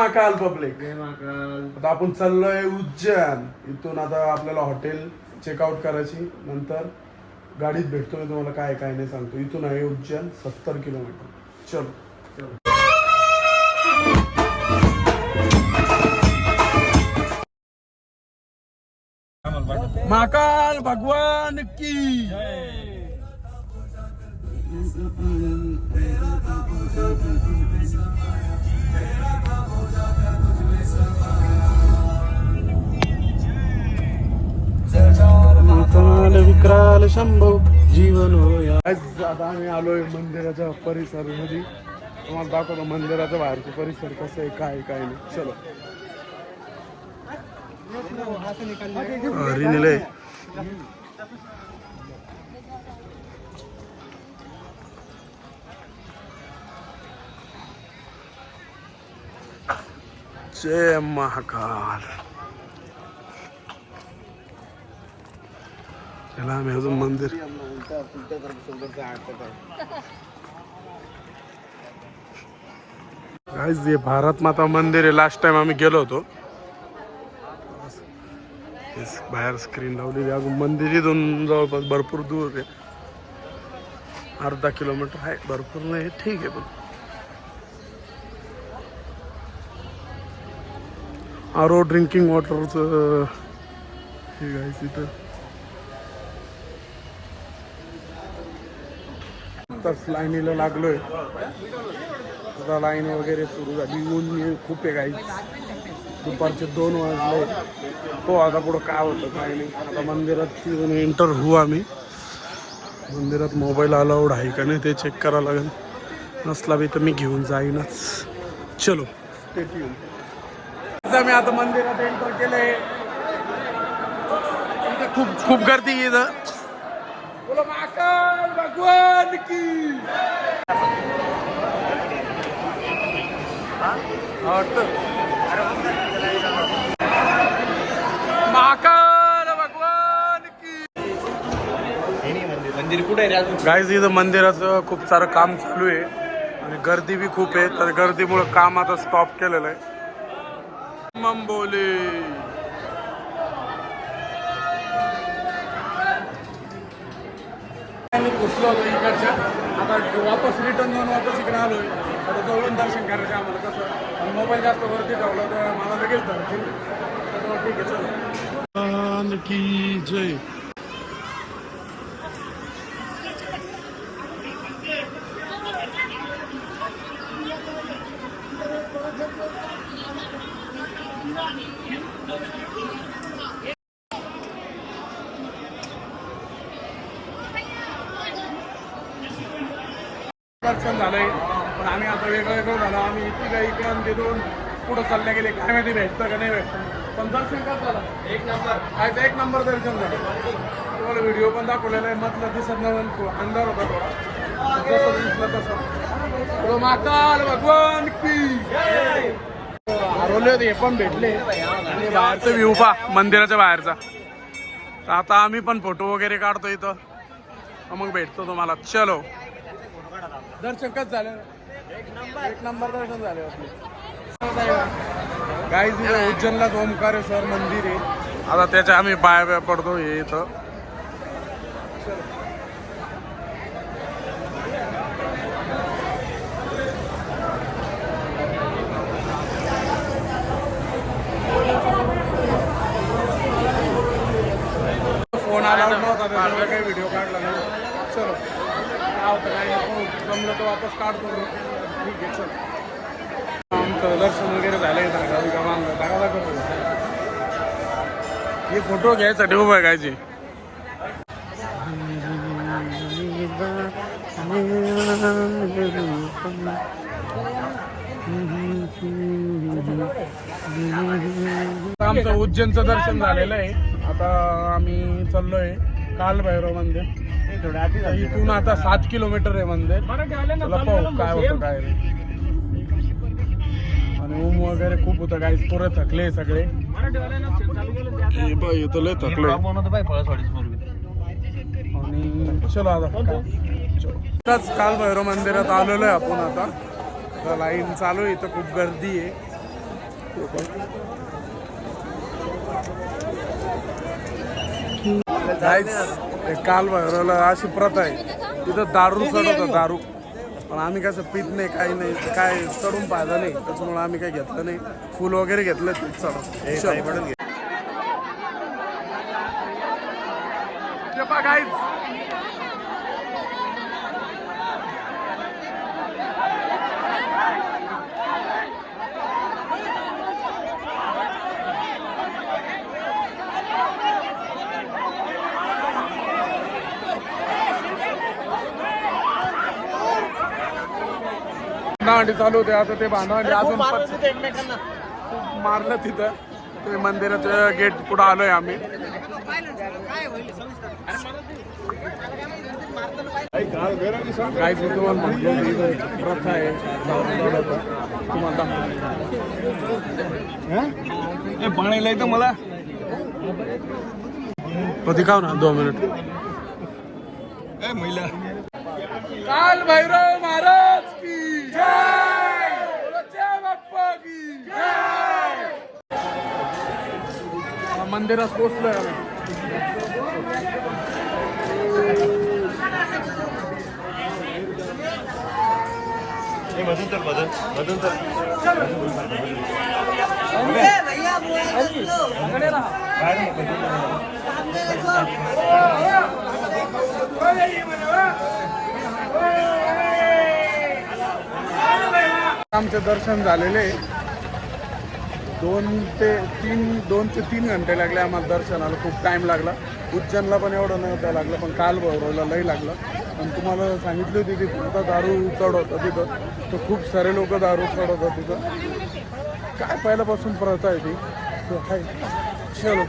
Mahakal public. जय महाकाल. आता आपण चाललोय उज्जैन. इथून आता आपल्याला हॉटेल चेकआउट करायची, नंतर गाडीत भेटतो. मी तुम्हाला काय काय नाही सांगतो. इथून आहे उज्जैन 70 किलोमीटर. चलो. महाकाल भगवान की. विक्राल शंभो जीवन होया. आता आम्ही आलोय मंदिराच्या परिसर मध्ये. तुम्हाला दाखवतो मंदिराचा बाहेरचा परिसर कसं आहे, काय काय नाही. चलो. रिनिले जय महाकाल. चला आम्ही अजून मंदिर. गाइस ये भारत माता मंदिर आहे. लास्ट टाइम आम्ही गेलो होतो. बाहेर स्क्रीन लावलेली. अजून मंदिर इथून जवळपास भरपूर दूर आहे. अर्धा किलोमीटर आहे. भरपूर नाही, ठीक आहे. पण आरो ड्रिंकिंग वॉटरचं हे गाईस इथं. आत्ताच लाईनीला लागलोय. आता लाईन वगैरे सुरू झाली. ऊन खूप आहे गाईस. दुपारचे 2 वाजले. तो आता पुढं काय होतं काय नाही. आता मंदिरात एंटर होऊ आम्ही. मंदिरात मोबाईल अलाउड आहे का नाही ते चेक करावं लागेल. नसला बी तर मी घेऊन जाईनच. चलो मी आता मंदिरात एंटर केलंय. खूप गर्दी आहे इथं. बोलो महाकाल भगवान की. महाकाल भगवान की. मंदिर कुठे आहे? गाईज इथं मंदिराचं खूप सारं काम चालू आहे आणि गर्दी बी खूप आहे. तर गर्दीमुळे काम आता स्टॉप केलेलं आहे. मंबोली घुसलो होतो इकडच्या. आता वापस रिटर्न जाऊन वापस इकडे आलोय. आता जवळून दर्शन करायचं आम्हाला. कसं मोबाईल जास्त वरती ठेवला तर मला लगेच धरतील. ठीक आहे. चल की जय. दर्शन झालंय. पण आम्ही आता वेगळं झालं. आम्ही इथे इकडं तिथून पुढं चालले गेले. काय माहिती भेटतं का नाही भेटतं. पण दर्शन कसं झालं? एक नंबर दर्शन झालं. तुम्हाला व्हिडिओ पण दाखवलेला आहे. म्हटलं दिसत नव्हतं, अंधार होता थोडा. जसं दिसलं तसं. महाकाल भगवान की. हरवले होते हे पण भेटले. आणि बाहेरचा व्ह्यू पा मंदिराच्या बाहेरचा. तर आता आम्ही पण फोटो वगैरे काढतो इथं. मग भेटतो तुम्हाला. चलो. दर्शन कसं झालं? एक नंबर दर्शन झाले आपले. गाईज उज्जैनलाच ओंकारेश्वर मंदिर आहे. आता त्याच्या आम्ही पाया पडतो हे इथं. फोन आला नव्हता त्याच्यामुळे काही व्हिडिओ काढला नाही. चलो काय होतं काय जमलं तर वापस काढतो. ठीक आहे. चल आमचं दर्शन वगैरे झालंय. दाखवा करतो. हे फोटो घ्यायसाठी उभं आहे कायची. आमचं उज्जैनचं दर्शन झालेलं आहे. आता आम्ही चाललोय कालभैरव मंदिर. इथून आता 7 किलोमीटर आहे मंदिर. चला पाहू काय होतं काय नाही. आणि ऊन वगैरे खूप होतं. काही पुरे थकले सगळे. इथं लय थकले. आणि चलो आता कालभैरव मंदिरात आलेलो आहे आपण. आता लाईन चालू आहे. इथं खूप गर्दी आहे. तो पण काल भैरवला अशी प्रथा आहे तिथं दारू चढवतं दारू, पण आम्ही कसं पित नाही काही नाही काय चढून फायदा नाही, त्याच्यामुळे आम्ही काही घेतलं नाही. फुल वगैरे घेतलं ते चढ काहीच. भांडी चालू होते, आता ते भांडवंडी अजून एकमेकांना मारलं तिथं. ते मंदिराचं गेट पुढे आलोय आम्ही. काय तुम्हाला म्हटलं प्रथा आहे तुम्हाला पाणी तर मला प्रतिकाव ना 2 मिनिट. महिला काल भैरव महाराज की जय, बाप्पा की जय. मंदिरात पोहोचलोय आम्ही. आमचे दर्शन झालेले 2 ते 3 घंटे लागले आम्हाला दर्शनाला. खूप टाइम लागला. उज्जैनला पण एवढं नव्हतं लागलं, पण काल भैरवला लई लागलं. पण तुम्हाला सांगितली होती ती फक्त दारू चढवतं तिथं, तर खूप सारे लोक दारू चढवतात तिथं. काय पहिल्यापासून प्रथा आहे ती. चलो